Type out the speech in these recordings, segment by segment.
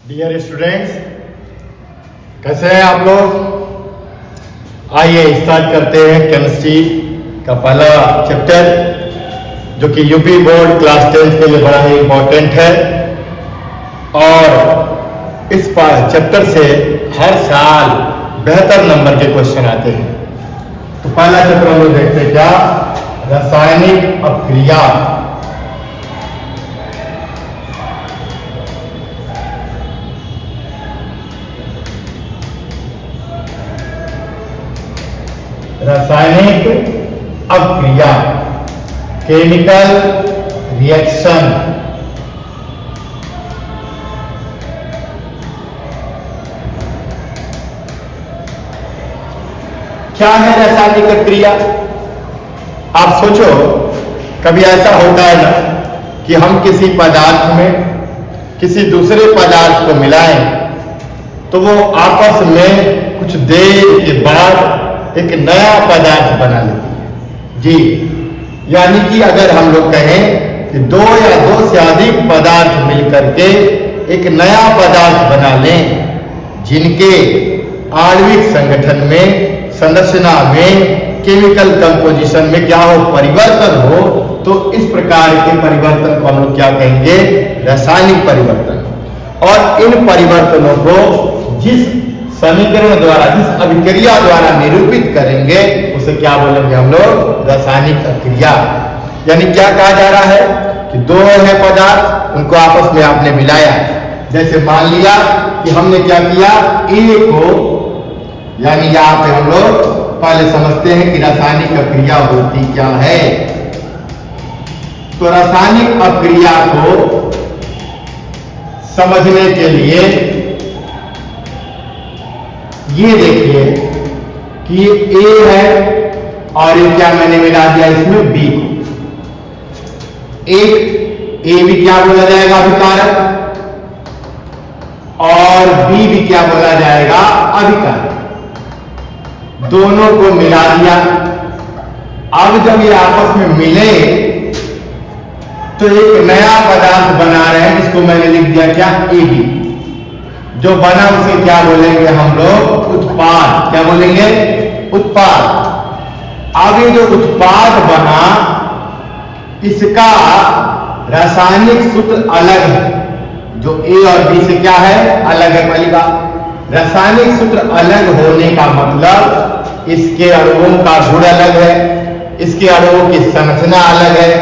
Dear students, कैसे हैं आप लोग। आइए स्टार्ट करते हैं केमिस्ट्री का पहला चैप्टर, जो कि यूपी बोर्ड क्लास 10 के लिए बड़ा ही इम्पोर्टेंट है। और इस चैप्टर से हर साल बेहतर नंबर के क्वेश्चन आते हैं। तो पहला चैप्टर हम लोग देखते हैं क्या, रासायनिक अपक्रिया। रासायनिक अपक्रिया, केमिकल रिएक्शन। क्या है रासायनिक अपक्रिया। आप सोचो, कभी ऐसा होता है ना कि हम किसी पदार्थ में किसी दूसरे पदार्थ को मिलाएं तो वो आपस में कुछ देर के बाद एक नया पदार्थ बना लेती है जी। यानी कि अगर हम लोग कहें कि दो या दो से अधिक पदार्थ मिलकर के एक नया पदार्थ बना लें, जिनके आणविक संगठन में, संरचना में, केमिकल कंपोजिशन में क्या हो, परिवर्तन हो, तो इस प्रकार के परिवर्तन को हम लोग क्या कहेंगे, रासायनिक परिवर्तन। और इन परिवर्तनों को जिस समीकरण द्वारा, जिस अभिक्रिया द्वारा निरूपित करेंगे, उसे क्या बोलेंगे हम लोग, रासायनिक अपक्रिया। यानी क्या कहा जा रहा है कि दो है पदार्थ, उनको आपस में आपने मिलाया। जैसे मान लिया कि हमने क्या किया, ए को, यानी यहाँ पे हम लोग पहले समझते हैं कि रासायनिक अपक्रिया होती क्या है। तो रासायनिक अपक्रिया को समझने के लिए ये देखिए कि ये ए है और ये क्या मैंने मिला दिया इसमें बी को। एक ए भी क्या बोला जाएगा, अभिकारक, और बी भी क्या बोला जाएगा, अभिकारक। दोनों को मिला दिया। अब जब ये आपस में मिले तो एक नया पदार्थ बना रहे हैं, जिसको मैंने लिख दिया क्या, ए बी। जो बना उसे क्या बोलेंगे हम लोग, उत्पाद। क्या बोलेंगे, उत्पाद। अब ये जो उत्पाद बना, इसका रासायनिक सूत्र अलग है। जो ए और बी से क्या है, अलग है। पहली बात, रासायनिक सूत्र अलग होने का मतलब इसके अणुओं का गुण अलग है, इसके अणुओं की संरचना अलग है,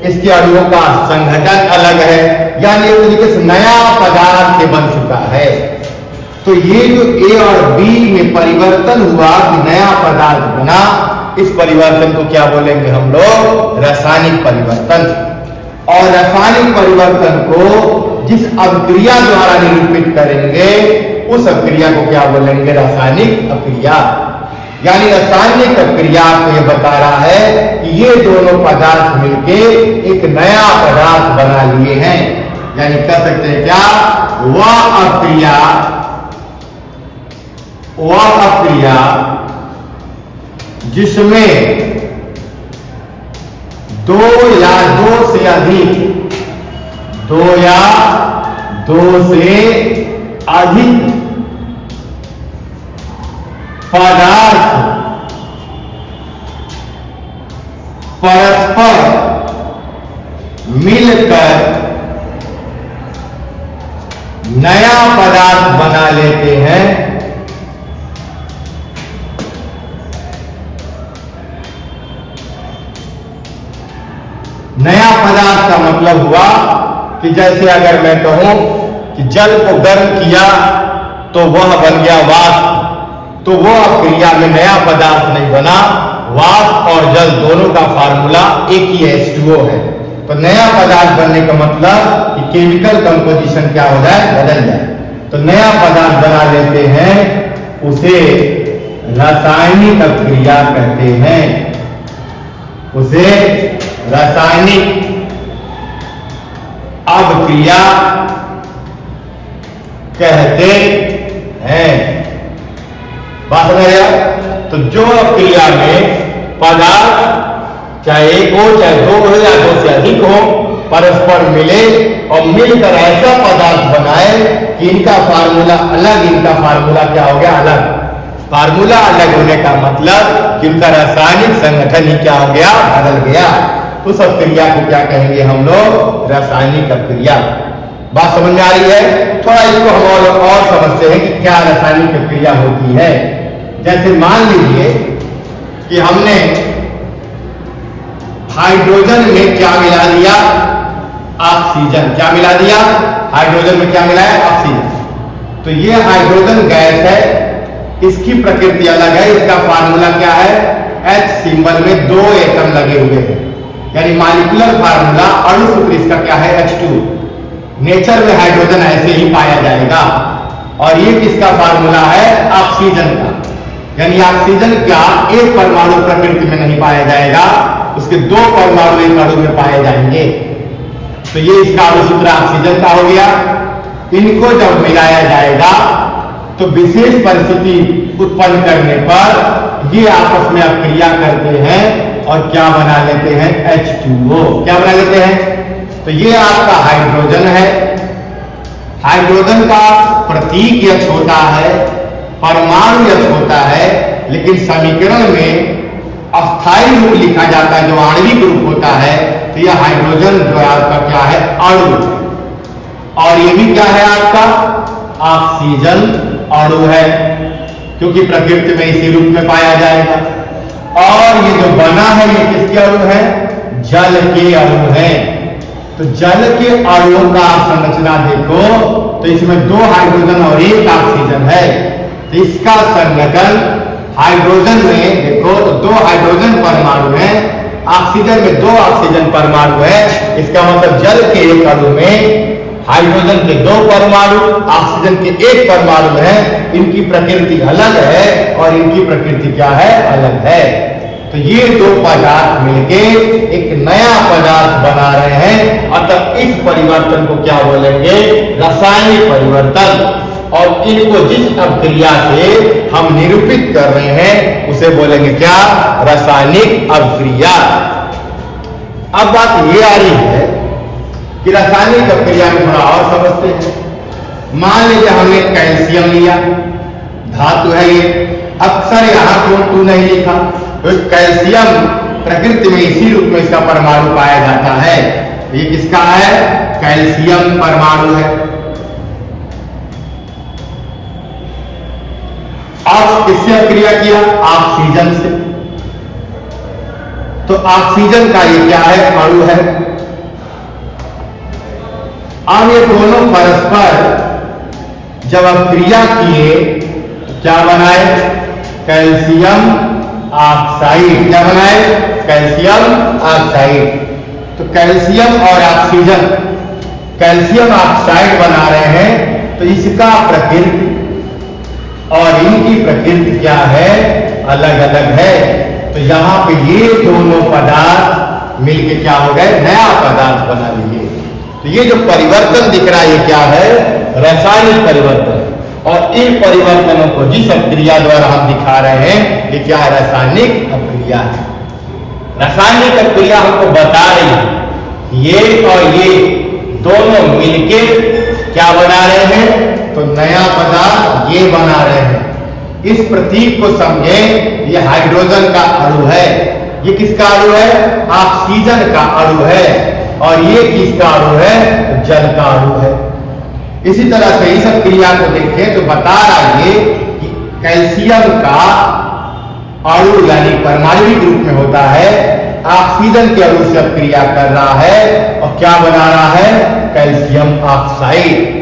इसके अणुओं का संघटन अलग है। यानी एक तरीके से नया पदार्थ से बन चुका है। तो ये जो ए और बी में परिवर्तन हुआ, कि नया पदार्थ बना, इस परिवर्तन को क्या बोलेंगे हम लोग, रासायनिक परिवर्तन। और रासायनिक परिवर्तन को जिस अपक्रिया द्वारा निरूपित करेंगे, उस अपक्रिया को क्या बोलेंगे, रासायनिक अपक्रिया। यानी रासायनिक अपक्रिया को यह बता रहा है कि ये दोनों पदार्थ मिलके एक नया पदार्थ बना लिए हैं। यानी कह सकते हैं क्या, वह अपक्रिया जिसमें दो या दो से अधिक, दो या दो से अधिक पदार्थ परस्पर मिलकर नया पदार्थ बना लेते हैं, नया पदार्थ का मतलब हुआ कि जैसे अगर मैं कहूं कि जल को गर्म किया तो वह बन गया वाष्प, तो वो अपक्रिया में नया पदार्थ नहीं बना। वाष्प और जल दोनों का फार्मूला एक ही है, H2O है। तो नया पदार्थ बनने का मतलब कि केमिकल कंपोजिशन क्या हो जाए, बदल जाए। तो नया पदार्थ बना लेते हैं, उसे रासायनिक अपक्रिया कहते हैं। उसे रासायनिक अपक्रिया कहते हैं। बात समझ आया। तो जो अपक्रिया में पदार्थ चाहे एक हो, चाहे दो हो, या दो से अधिक हो, परस्पर मिले और मिलकर ऐसा पदार्थ बनाए कि इनका फार्मूला अलग, इनका फार्मूला क्या हो गया, अलग। फार्मूला अलग होने का मतलब कि उनका रासायनिक संगठन ही क्या हो गया, बदल गया। उस अभिक्रिया को क्या कहेंगे हम लोग, रासायनिक अभिक्रिया। बात समझ में आ रही है? थोड़ा इसको हम और समझते हैं कि क्या रासायनिक अभिक्रिया होती है। जैसे मान लीजिए कि हमने हाइड्रोजन में क्या मिला दिया, ऑक्सीजन। क्या मिला दिया, हाइड्रोजन में क्या मिला है, ऑक्सीजन। तो ये हाइड्रोजन गैस है, इसकी प्रकृति अलग है, इसका फार्मूला क्या है, H सिंबल में 2 एटम लगे हुए हैं, यानी मॉलिक्यूलर फार्मूला अणु सूत्र इसका क्या है, H2। नेचर में हाइड्रोजन ऐसे ही पाया जाएगा। और ये किसका फार्मूला है, ऑक्सीजन का, यानी ऑक्सीजन का एक परमाणु प्रकृति में नहीं पाया जाएगा, उसके 2 परमाणु एक अणु में पाए जाएंगे। तो ये इसका अणु सूत्र ऑक्सीजन का हो गया। इनको जब मिलाया जाएगा तो विशेष परिस्थिति उत्पन्न करने पर ये आपस में अभिक्रिया करते हैं और क्या बना लेते हैं, H2O। क्या बना लेते हैं, तो ये आपका हाइड्रोजन है। हाइड्रोजन का प्रतीक यह होता है, परमाणु यह होता है, लेकिन समीकरण में अस्थायी रूप लिखा जाता है जो आणविक रूप होता है। तो यह हाइड्रोजन जो आपका क्या है, अणु, और ये भी क्या है आपका ऑक्सीजन अणु है, क्योंकि प्रकृति में इसी रूप में पाया जाएगा। और ये जो बना है ये किसके अणु है, जल के अणु है। तो जल के अणुओं का संरचना देखो तो इसमें 2 हाइड्रोजन और 1 ऑक्सीजन है। तो इसका संगठन हाइड्रोजन में देखो तो 2 हाइड्रोजन परमाणु है, ऑक्सीजन में 2 ऑक्सीजन परमाणु है। इसका मतलब जल के एक अणु में हाइड्रोजन के 2 परमाणु, ऑक्सीजन के 1 परमाणु है। इनकी प्रकृति अलग है और इनकी प्रकृति क्या है, अलग है। तो ये 2 पदार्थ मिलके एक नया पदार्थ बना रहे हैं। अतः इस परिवर्तन को क्या बोलेंगे, रासायनिक परिवर्तन। और इनको जिस अभिक्रिया से हम निरूपित कर रहे हैं उसे बोलेंगे क्या, रासायनिक अभिक्रिया। अब बात ये आ रही है कि रासायनिक अभिक्रिया में थोड़ा और समझते हैं। मान लीजिए हमने कैल्शियम लिया, धातु है ये, अक्सर यहाँ क्यों टू नहीं लिखा, तो कैल्शियम प्रकृति में इसी रूप में इसका परमाणु पाया जाता है। ये किसका है, कैल्शियम परमाणु है। और किससे अभिक्रिया किया, ऑक्सीजन से। तो ऑक्सीजन का ये क्या है, अणु है। अब ये दोनों परस्पर जब अभिक्रिया किए क्या बनाए, कैल्शियम ऑक्साइड। क्या बनाए, कैल्शियम ऑक्साइड। तो कैल्शियम और ऑक्सीजन कैल्शियम ऑक्साइड बना रहे हैं। तो इसका प्रकृति और इनकी प्रकृति क्या है, अलग अलग है। तो यहाँ पे ये दोनों पदार्थ मिलके क्या हो गए, नया पदार्थ बना लिए। तो ये जो परिवर्तन दिख रहा है ये क्या है, रासायनिक परिवर्तन। और इन परिवर्तनों को जिस अभिक्रिया द्वारा हम दिखा रहे हैं ये क्या है, रासायनिक अभिक्रिया है। रासायनिक अभिक्रिया हमको बता रही है ये और ये दोनों मिलके क्या बना रहे हैं, तो नया पदार्थ ये बना रहे हैं। इस प्रतीक को समझे, ये हाइड्रोजन का अणु है, ये किसका अणु है, ऑक्सीजन का अणु है। और ये किसका अणु है, तो जल का अणु है। इसी तरह से इस क्रिया को देखें तो बता रहा है कि कैल्शियम का अणु यानी परमाणविक रूप में होता है, ऑक्सीजन के अणु से क्रिया कर रहा है और क्या बना रहा है, कैल्शियम ऑक्साइड।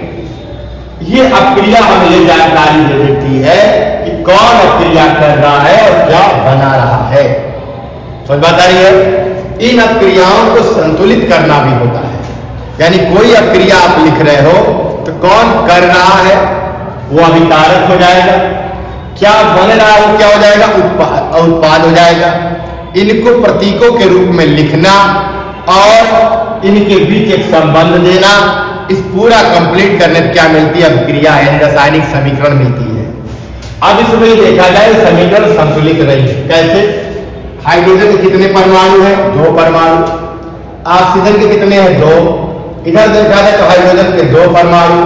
ये अभिक्रिया हमें ये जानकारी दे देती है कि कौन अभिक्रिया कर रहा है और क्या बना रहा है। तो बता रही है, इन अभिक्रियाओं को संतुलित करना भी होता है। यानी कोई अभिक्रिया आप लिख रहे हो तो कौन कर रहा है वो अभिकारक हो जाएगा, क्या बन रहा है वो क्या हो जाएगा, उत्पाद हो जाएगा। इनको प्रतीकों के रूप में लिखना और इनके बीच एक संबंध देना, इस पूरा कंप्लीट करने में क्या मिलती है, अभिक्रिया यानी रासायनिक समीकरण मिलती है। अब इसमें देखा जाए समीकरण संतुलित नहीं है। कैसे, हाइड्रोजन के कितने परमाणु हैं, 2 परमाणु, ऑक्सीजन के कितने हैं, 2, इधर देखा जाए तो हाइड्रोजन के 2 परमाणु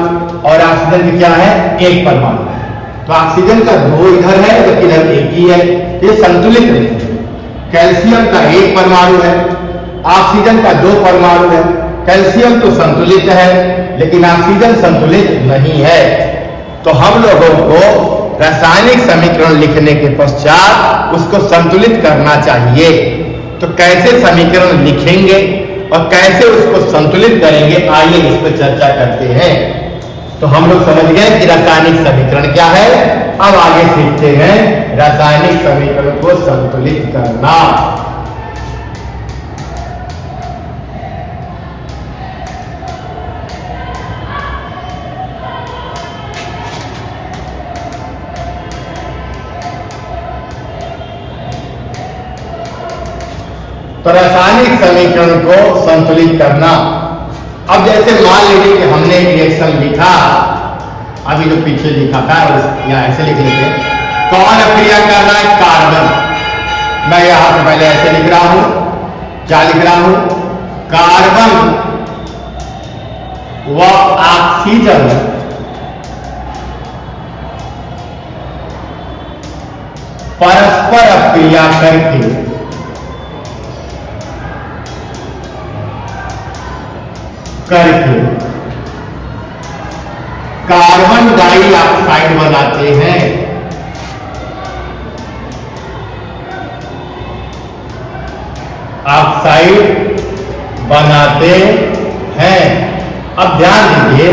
और ऑक्सीजन के क्या है, 1 परमाणु है। तो ऑक्सीजन का 2 इधर है जबकि इधर 1 ही है, ये संतुलित नहीं है। कैल्शियम का 1 परमाणु है, ऑक्सीजन का 2 परमाणु है। कैल्शियम तो संतुलित है लेकिन ऑक्सीजन संतुलित नहीं है। तो हम लोगों को रासायनिक समीकरण लिखने के पश्चात उसको संतुलित करना चाहिए। तो कैसे समीकरण लिखेंगे और कैसे उसको संतुलित करेंगे, आइए इस पर चर्चा करते हैं। तो हम लोग समझ गए कि रासायनिक समीकरण क्या है। अब आगे सीखते हैं रासायनिक समीकरण को संतुलित करना। तो रासायनिक समीकरण को संतुलित करना। अब जैसे मान लीजिए कि हमने एक रिएक्शन लिखा, अभी जो पीछे लिखा था या ऐसे लिख लेते, कौन अक्रिया कर रहा है, कार्बन। मैं यहां पर पहले ऐसे लिख रहा हूं, क्या लिख रहा हूं, कार्बन व ऑक्सीजन परस्पर अक्रिया करके कार्बन डाइऑक्साइड बनाते हैं। ऑक्साइड बनाते हैं। अब ध्यान दीजिए,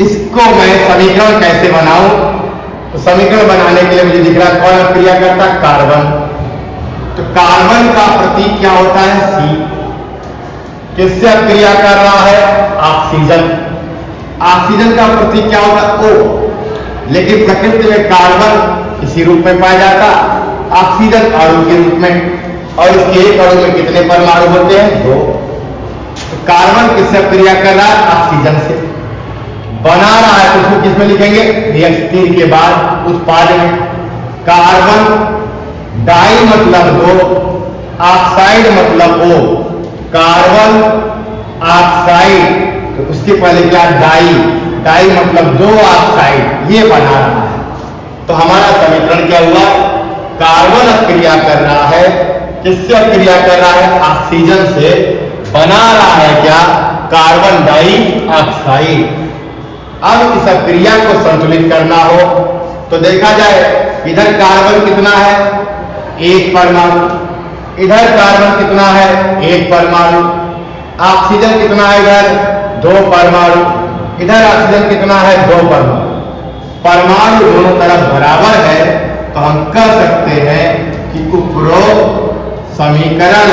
इसको मैं समीकरण कैसे बनाऊं। तो समीकरण बनाने के लिए मुझे दिख रहा है कौन अक्रिया करता है, कार्बन। तो कार्बन का प्रतीक क्या होता है, C। किससे क्रिया कर रहा है, ऑक्सीजन। ऑक्सीजन का प्रतीक क्या होता है, O। लेकिन प्रकृति में कार्बन इसी रूप में पाया जाता, ऑक्सीजन अणु के रूप में। और इसके एक अणु में कितने परमाणु होते हैं, 2। तो कार्बन किससे क्रिया कर रहा है, ऑक्सीजन से। बना रहा है तो उसको किसमें लिखेंगे, रिएक्शन के बाद उत्पाद में। कार्बन डाई मतलब 2, ऑक्साइड मतलब O। कार्बन ऑक्साइड, तो उसके पहले क्या, डाई। डाई मतलब 2 ऑक्साइड, ये बना रहा है। तो हमारा समीकरण क्या हुआ, कार्बन अक्रिया कर रहा है, किससे अक्रिया कर रहा है, ऑक्सीजन से। बना रहा है क्या, कार्बन डाइऑक्साइड। अब इस अक्रिया को संतुलित करना हो तो देखा जाए, इधर कार्बन कितना है, 1 परमाणु। इधर कार्बन कितना है, 1 परमाणु। ऑक्सीजन कितना है, इधर 2 परमाणु। इधर ऑक्सीजन कितना है, 2 परमाणु। परमाणु दोनों तरफ बराबर है तो हम कह सकते हैं कि उपरोक्त समीकरण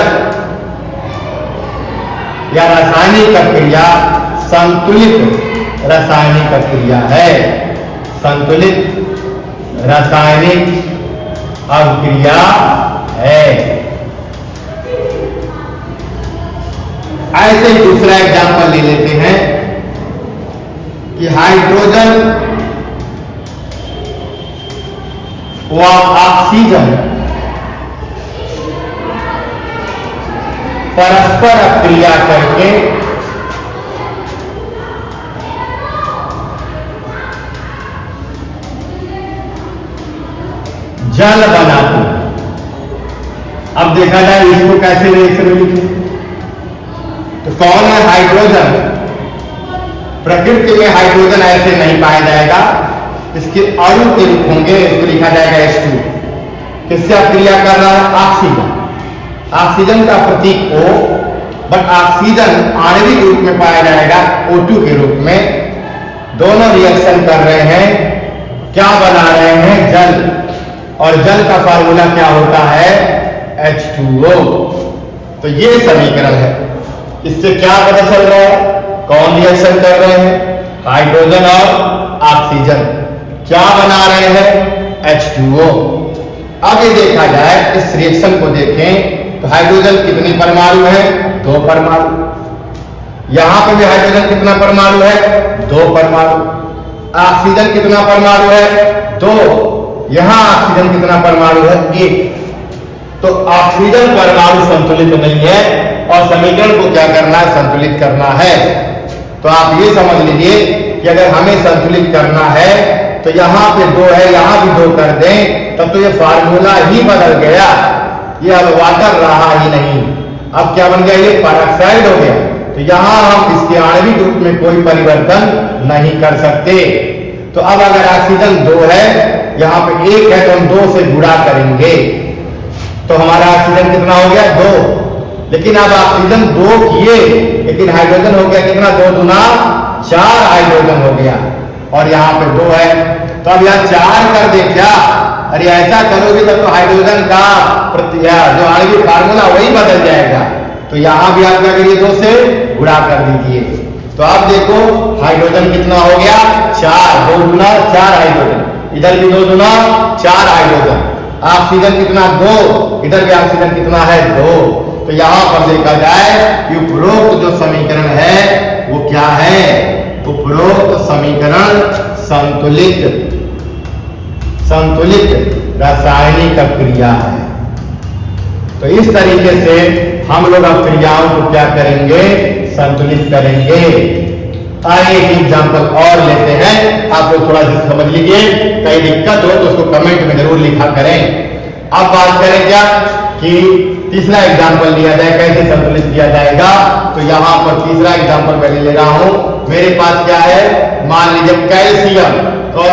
या रासायनिक अक्रिया संतुलित रासायनिक अक्रिया है। संतुलित रासायनिक अक्रिया है। ऐसे ही दूसरा एग्जांपल ले लेते हैं कि हाइड्रोजन व ऑक्सीजन परस्पर क्रिया करके जल बनाते हैं। अब देखा जाए इसको कैसे रिएक्शन में लिखें। तो कौन है, हाइड्रोजन। प्रकृति में हाइड्रोजन ऐसे नहीं पाया जाएगा, इसके अणु के रूप होंगे, इसको लिखा जाएगा H2। किससे क्रिया कर रहा है, ऑक्सीजन। ऑक्सीजन का प्रतीक O, बट ऑक्सीजन आणविक रूप में पाया जाएगा O2 के रूप में। दोनों रिएक्शन कर रहे हैं, क्या बना रहे हैं, जल। और जल का फार्मूला क्या होता है, H2O। तो ये समीकरण है। इससे क्या पता चल रहा है, कौन रिएक्शन कर रहे हैं, हाइड्रोजन और ऑक्सीजन। क्या बना रहे हैं, H2O। अब ये देखा जाए, इस रिएक्शन को देखें तो हाइड्रोजन कितने परमाणु है, 2 परमाणु। यहां पे भी हाइड्रोजन कितना परमाणु है, 2 परमाणु। ऑक्सीजन कितना परमाणु है, 2। यहां ऑक्सीजन कितना परमाणु है, 1। तो ऑक्सीजन परमाणु संतुलित नहीं है और समीकरण को क्या करना है, संतुलित करना है। तो आप ये समझ लीजिए कि अगर हमें संतुलित करना है तो यहाँ पे 2 है, यहाँ भी 2 कर दें, तब तो ये फार्मूला ही बदल गया, ये अब वाटर रहा ही नहीं। अब क्या बन गया, ये पेरोक्साइड हो गया। तो यहाँ हम इसके आणविक रूप में कोई परिवर्तन नहीं कर सकते। तो अब अगर ऑक्सीजन 2 है, यहाँ पे 1 है, तो हम 2 से गुणा करेंगे तो हमारा ऑक्सीजन कितना हो गया, 2। लेकिन अब ऑक्सीजन 2 किए, लेकिन हाइड्रोजन हो गया कितना, 2 दूना 4 हाइड्रोजन हो गया, और यहाँ पे 2 है। तो अब यहाँ 4 कर दे क्या, अरे ऐसा करोगे तब तो हाइड्रोजन का जो आणविक फार्मूला वही बदल जाएगा। तो यहाँ भी आप क्या करिए, 2 से गुणा कर दीजिए। तो आप देखो हाइड्रोजन कितना हो गया, 4, 2 दूना 4 हाइड्रोजन, इधर भी 2 दूना 4 हाइड्रोजन। ऑक्सीजन कितना, 2, इधर भी ऑक्सीजन कितना है, 2। तो यहाँ पर देखा जाए कि उपरोक्त जो समीकरण है वो क्या है, उपरोक्त समीकरण संतुलित रासायनिक क्रिया है। तो इस तरीके से हम लोग अब क्रियाओं को क्या करेंगे, संतुलित करेंगे। आइए एक एग्जाम्पल और लेते हैं, आप लोग थोड़ा सा समझ लीजिए, कहीं दिक्कत हो तो उसको कमेंट में जरूर लिखा करें। अब बात करें क्या कि तीसरा एग्जाम्पल लिया जाए, कैसे संतुलित किया जाएगा। तो यहाँ पर तीसरा एग्जाम्पल मैं ले रहा हूं। मेरे पास क्या है, मान लीजिए कैल्शियम, कौन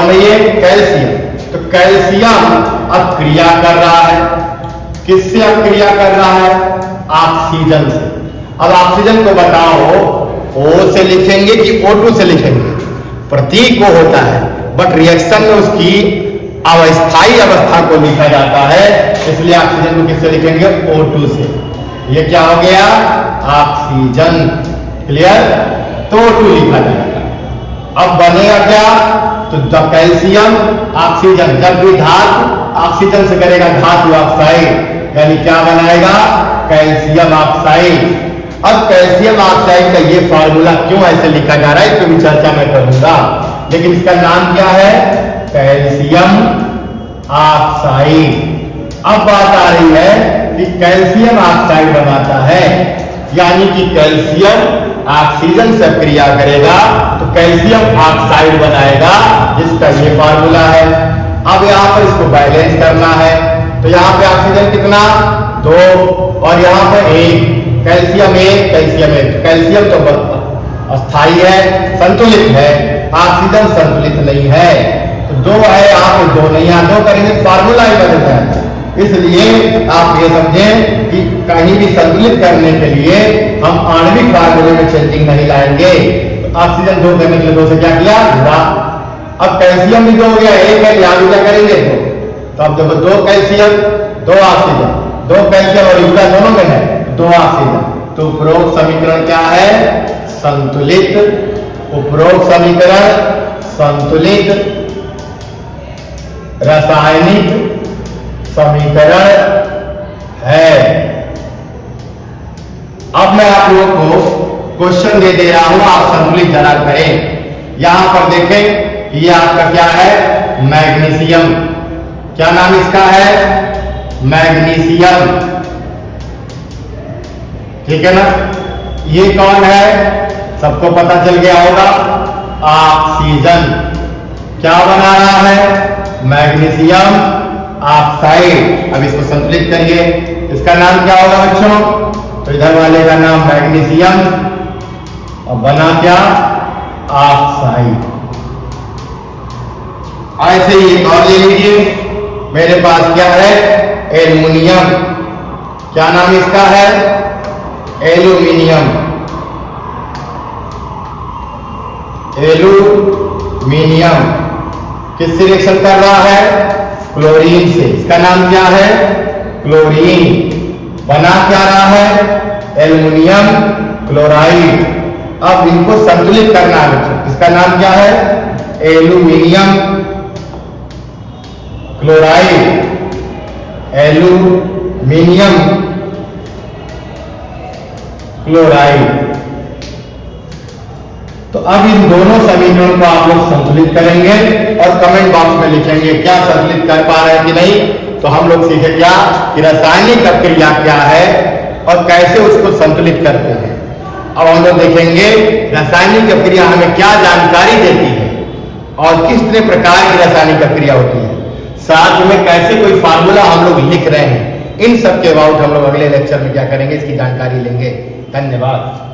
है ये, कैल्शियम। तो कैल्शियम अब क्रिया कर रहा है, किससे अब क्रिया कर रहा है, ऑक्सीजन से। अब ऑक्सीजन को बताओ O से लिखेंगे कि O2 से लिखेंगे, प्रतीक O होता है, बट रिएक्शन में उसकी अस्थायी अवस्था को लिखा जाता है, इसलिए ऑक्सीजन को किससे लिखेंगे, O2 से। ये क्या हो गया, ऑक्सीजन। क्लियर, तो O2 लिखा जाएगा। अब बनेगा क्या, तो द कैल्शियम ऑक्सीजन, जब भी धातु ऑक्सीजन से करेगा धातु ऑक्साइड, यानी क्या बनाएगा, कैल्शियम ऑक्साइड। अब कैल्शियम ऑक्साइड का ये फार्मूला क्यों ऐसे लिखा जा रहा है, इस पर भी चर्चा मैं करूंगा, लेकिन इसका नाम क्या है, कैल्शियम ऑक्साइड। अब बात आ रही है कि कैल्शियम ऑक्साइड बनाता है, यानी कि कैल्शियम ऑक्सीजन से क्रिया करेगा तो कैल्शियम ऑक्साइड बनाएगा, जिसका ये फार्मूला है। अब यहाँ पर इसको बैलेंस करना है, तो यहाँ पे ऑक्सीजन कितना, 2, और यहाँ पर 1, कैल्शियम 1, कैल्शियम 1। कैल्शियम तो अस्थाई है, संतुलित है, ऑक्सीजन संतुलित नहीं है। तो 2 है, यहाँ पे 2 नहीं, यहाँ 2 करेंगे फार्मूला ही बदल जाएगा। इसलिए आप ये समझें कि कहीं भी संतुलित करने के लिए हम आणविक फार्मूले में चेंजिंग नहीं लाएंगे। तो ऑक्सीजन 2 करने के लिए 2 से क्या किया, जुड़ा। अब कैल्शियम भी 2 हो गया, 1 है, यहाँ भी क्या करेंगे, 2। तो अब देखो 2 कैल्शियम 2 ऑक्सीजन, 2 कैल्शियम और जुड़ा दोनों में है, 2 ऑक्सीजन। तो उपरोक्त समीकरण क्या है, संतुलित। उपरोक्त समीकरण संतुलित रासायनिक समीकरण है। अब मैं आप लोगों को क्वेश्चन दे रहा हूं, आप संतुलित जरा करें। यहां पर देखें कि ये आपका क्या है, मैग्नीशियम। क्या नाम इसका है, मैग्नीशियम, ठीक है ना। ये कौन है, सबको पता चल गया होगा, ऑक्सीजन। क्या बना रहा है, मैग्नीशियम ऑक्साइड। अब इसको संतुलित करिए, इसका नाम क्या होगा बच्चों, तो इधर वाले का नाम मैग्नीशियम और बना क्या, ऑक्साइड। ऐसे ही एक और ले लीजिए, मेरे पास क्या है, एल्युमिनियम। क्या नाम इसका है, एल्यूमिनियम। एल्यूमिनियम किससे रिएक्शन कर रहा है, क्लोरीन से। इसका नाम क्या है, क्लोरीन। बना क्या रहा है, एल्युमिनियम क्लोराइड। अब इनको संतुलित करना है बच्चों, इसका नाम क्या है, एल्युमिनियम क्लोराइड, एल्युमिनियम क्लोराइड। तो अब इन दोनों समीकरणों को आप लोग संतुलित करेंगे और कमेंट बॉक्स में लिखेंगे क्या संतुलित कर पा रहे हैं कि नहीं। तो हम लोग सीखे क्या कि रासायनिक क्रिया क्या है और कैसे उसको संतुलित करते हैं। अब हम लोग देखेंगे रासायनिक अभिक्रिया हमें क्या जानकारी देती है और कितने प्रकार की रासायनिक अभिक्रिया होती है, साथ में कैसे कोई फार्मूला हम लोग लिख रहे हैं। इन सब के अबाउट हम लोग अगले लेक्चर में क्या करेंगे, इसकी जानकारी लेंगे। धन्यवाद।